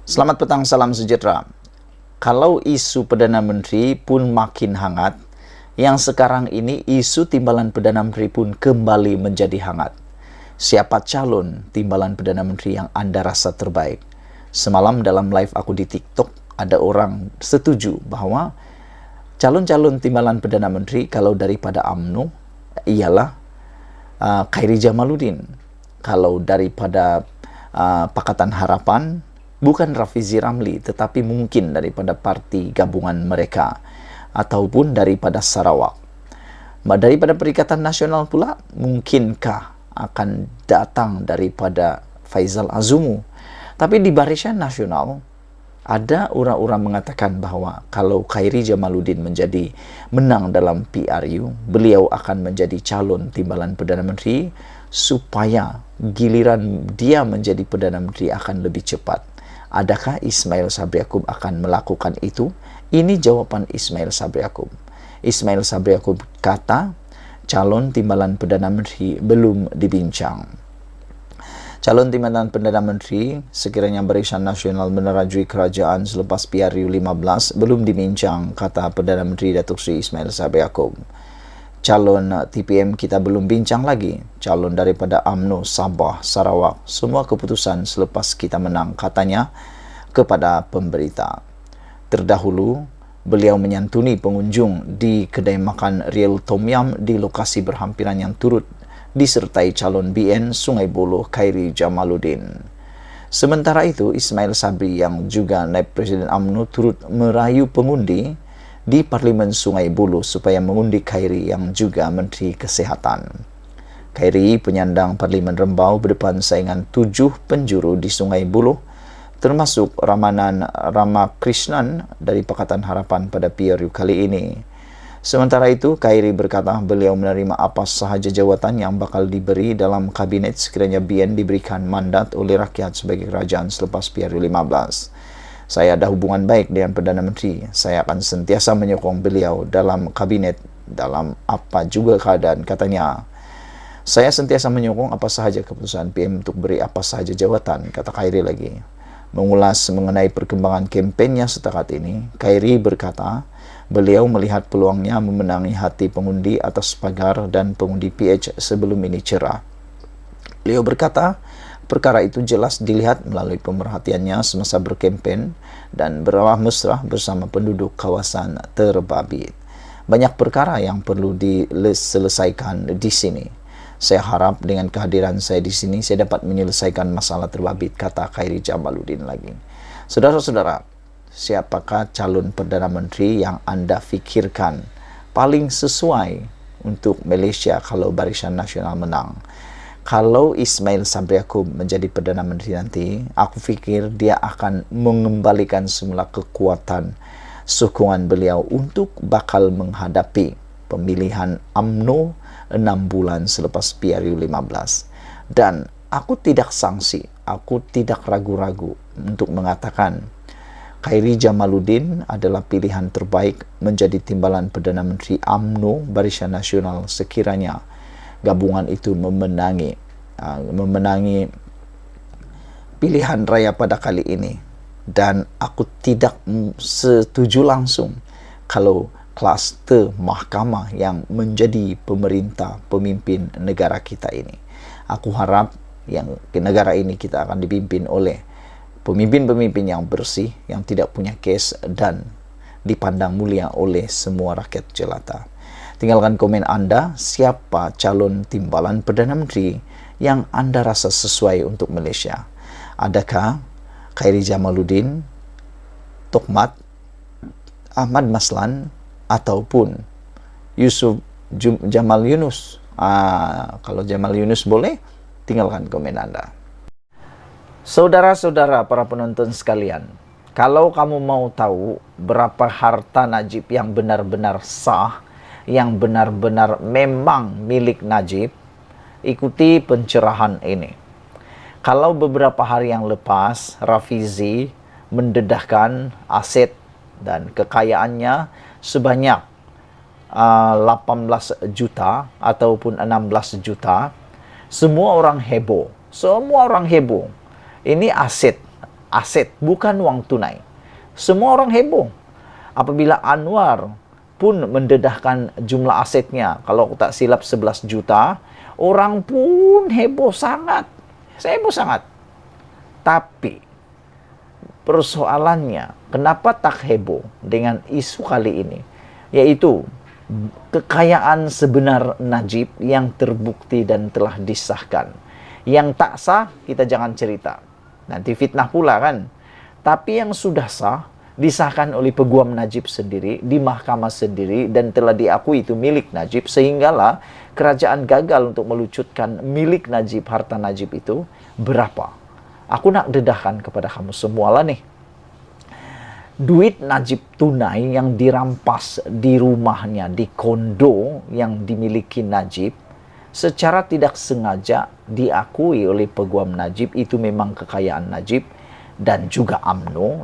Selamat petang, salam sejahtera. Kalau isu Perdana Menteri pun makin hangat, yang sekarang ini isu timbalan Perdana Menteri pun kembali menjadi hangat. Siapa calon timbalan Perdana Menteri yang Anda rasa terbaik? Semalam dalam live aku di TikTok, ada orang setuju bahwa calon-calon timbalan Perdana Menteri kalau daripada UMNO ialah Khairy Jamaluddin. Kalau daripada Pakatan Harapan, bukan Rafizi Ramli, tetapi mungkin daripada parti gabungan mereka, ataupun daripada Sarawak. Daripada Perikatan Nasional pula, mungkinkah akan datang daripada Faizal Azumu. Tapi di Barisan Nasional, ada orang-orang mengatakan bahawa kalau Khairy Jamaluddin menang dalam PRU, beliau akan menjadi calon timbalan Perdana Menteri supaya giliran dia menjadi Perdana Menteri akan lebih cepat. Adakah Ismail Sabri Yaakob akan melakukan itu? Ini jawapan Ismail Sabri Yaakob. Ismail Sabri Yaakob kata, calon timbalan Perdana Menteri belum dibincang. Calon timbalan Perdana Menteri sekiranya Barisan Nasional menerajui kerajaan selepas PRU 15 belum dibincang, kata Perdana Menteri Datuk Seri Ismail Sabri Yaakob. Calon TPM kita belum bincang lagi. Calon daripada UMNO, Sabah, Sarawak, semua keputusan selepas kita menang, katanya kepada pemberita. Terdahulu, beliau menyantuni pengunjung di kedai makan Real Tom Yum di lokasi berhampiran yang turut disertai calon BN Sungai Buloh Khairy Jamaluddin. Sementara itu, Ismail Sabri yang juga naib Presiden UMNO turut merayu pengundi di Parlimen Sungai Buloh supaya mengundi Khairy yang juga Menteri Kesihatan. Khairy penyandang Parlimen Rembau berdepan saingan 7 penjuru di Sungai Buloh, termasuk Ramakrishnan dari Pakatan Harapan pada PRU kali ini. Sementara itu, Khairy berkata beliau menerima apa sahaja jawatan yang bakal diberi dalam kabinet sekiranya BN diberikan mandat oleh rakyat sebagai kerajaan selepas PRU 15. Saya ada hubungan baik dengan Perdana Menteri. Saya akan sentiasa menyokong beliau dalam kabinet, dalam apa juga keadaan, katanya. Saya sentiasa menyokong apa sahaja keputusan PM untuk beri apa sahaja jawatan, kata Khairy lagi. Mengulas mengenai perkembangan kempennya setakat ini, Khairy berkata, beliau melihat peluangnya memenangi hati pengundi atas pagar dan pengundi PH sebelum ini cerah. Beliau berkata, perkara itu jelas dilihat melalui pemerhatiannya semasa berkempen dan beramah mesra bersama penduduk kawasan terbabit. Banyak perkara yang perlu diselesaikan di sini. Saya harap dengan kehadiran saya di sini, saya dapat menyelesaikan masalah terbabit, kata Khairy Jamaluddin lagi. Saudara-saudara, siapakah calon Perdana Menteri yang Anda fikirkan paling sesuai untuk Malaysia kalau Barisan Nasional menang? Kalau Ismail Sabri Yaakob menjadi Perdana Menteri nanti, aku fikir dia akan mengembalikan semula kekuatan sokongan beliau untuk bakal menghadapi pemilihan UMNO 6 bulan selepas PRU 15. Dan aku tidak sangsi, aku tidak ragu-ragu untuk mengatakan Khairy Jamaluddin adalah pilihan terbaik menjadi timbalan Perdana Menteri UMNO Barisan Nasional sekiranya gabungan itu memenangi pilihan raya pada kali ini. Dan aku tidak setuju langsung kalau kluster mahkamah yang menjadi pemerintah pemimpin negara kita ini. Aku harap yang negara ini kita akan dipimpin oleh pemimpin-pemimpin yang bersih, yang tidak punya kes dan dipandang mulia oleh semua rakyat jelata. Tinggalkan komen Anda, siapa calon timbalan Perdana Menteri yang Anda rasa sesuai untuk Malaysia? Adakah Khairy Jamaluddin, Tokmat, Ahmad Maslan, ataupun Jamal Yunus? Kalau Jamal Yunus boleh, tinggalkan komen Anda. Saudara-saudara para penonton sekalian, kalau kamu mau tahu berapa harta Najib yang benar-benar sah, yang benar-benar memang milik Najib, ikuti pencerahan ini. Kalau beberapa hari yang lepas Rafizi mendedahkan aset dan kekayaannya sebanyak 18 juta ataupun 16 juta, semua orang heboh. Ini aset aset, bukan uang tunai. Semua orang heboh. Apabila Anwar pun mendedahkan jumlah asetnya, kalau tak silap 11 juta, orang pun heboh sangat. Saya heboh sangat. Tapi persoalannya, kenapa tak heboh dengan isu kali ini? Yaitu kekayaan sebenar Najib yang terbukti dan telah disahkan. Yang tak sah, kita jangan cerita. Nanti fitnah pula kan. Tapi yang sudah sah, disahkan oleh peguam Najib sendiri, di mahkamah sendiri, dan telah diakui itu milik Najib, sehinggalah kerajaan gagal untuk melucutkan milik Najib, harta Najib itu berapa. Aku nak dedahkan kepada kamu semua lah nih. Duit Najib tunai yang dirampas di rumahnya, di kondo yang dimiliki Najib, secara tidak sengaja diakui oleh peguam Najib, itu memang kekayaan Najib dan juga UMNO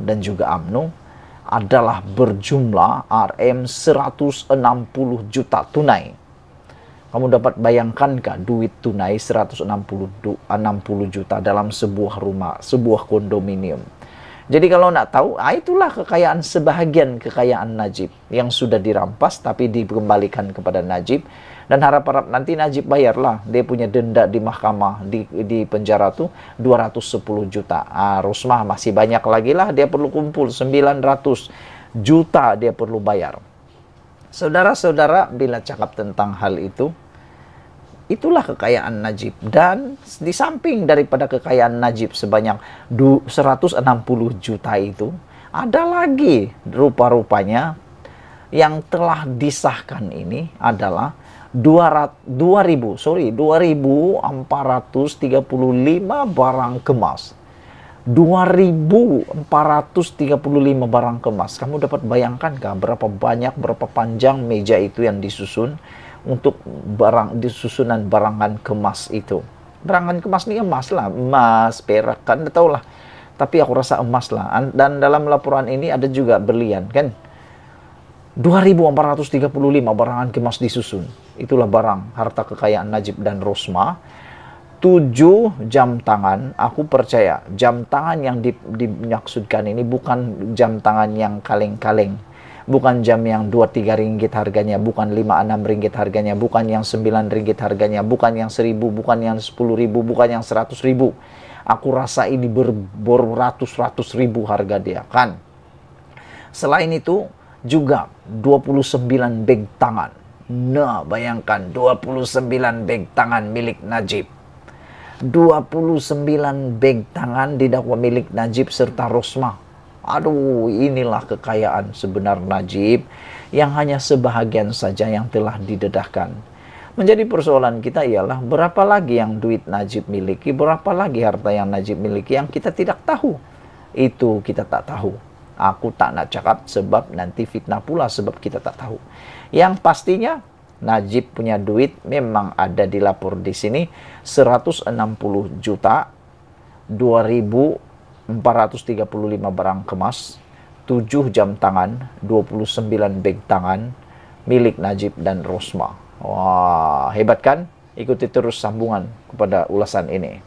adalah berjumlah Rm 160 juta tunai. Kamu dapat bayangkankah duit tunai 160 juta dalam sebuah rumah, sebuah kondominium. Jadi kalau nak tahu, itulah kekayaan, sebahagian kekayaan Najib yang sudah dirampas tapi dikembalikan kepada Najib. Dan harap-harap nanti Najib bayarlah. Dia punya denda di mahkamah, di penjara tuh 210 juta. Rosmah masih banyak lagi lah, dia perlu kumpul 900 juta dia perlu bayar. Saudara-saudara, bila cakap tentang hal itu, itulah kekayaan Najib. Dan di samping daripada kekayaan Najib sebanyak 160 juta itu, ada lagi rupa-rupanya yang telah disahkan ini adalah 2.435 barang kemas. 2.435 barang kemas. Kamu dapat bayangkankah berapa banyak, berapa panjang meja itu yang disusun untuk susunan barangan kemas itu. Barangan kemas ini emas lah, emas, perak, kan tahu lah. Tapi aku rasa emas lah. Dan dalam laporan ini ada juga berlian, kan? 2.435 barangan kemas disusun. Itulah barang harta kekayaan Najib dan Rosmah. 7 jam tangan, aku percaya jam tangan yang dimaksudkan ini bukan jam tangan yang kaleng-kaleng. Bukan jam yang 2-3 ringgit harganya, bukan 5-6 ringgit harganya, bukan yang 9 ringgit harganya, bukan yang 1.000, bukan yang 10.000, bukan yang 100.000. Aku rasa ini beratus-ratus ribu harga dia, kan? Selain itu, juga 29 beg tangan. Nah, bayangkan 29 beg tangan milik Najib. 29 beg tangan didakwa milik Najib serta Rosmah. Aduh, inilah kekayaan sebenar Najib yang hanya sebahagian saja yang telah didedahkan. Menjadi persoalan kita ialah berapa lagi yang duit Najib miliki, berapa lagi harta yang Najib miliki yang kita tidak tahu. Itu kita tak tahu. Aku tak nak cakap sebab nanti fitnah pula sebab kita tak tahu. Yang pastinya Najib punya duit memang ada dilapor di sini 160 juta, 2.435 barang kemas, 7 jam tangan, 29 beg tangan milik Najib dan Rosmah. Wah, hebat kan? Ikuti terus sambungan kepada ulasan ini.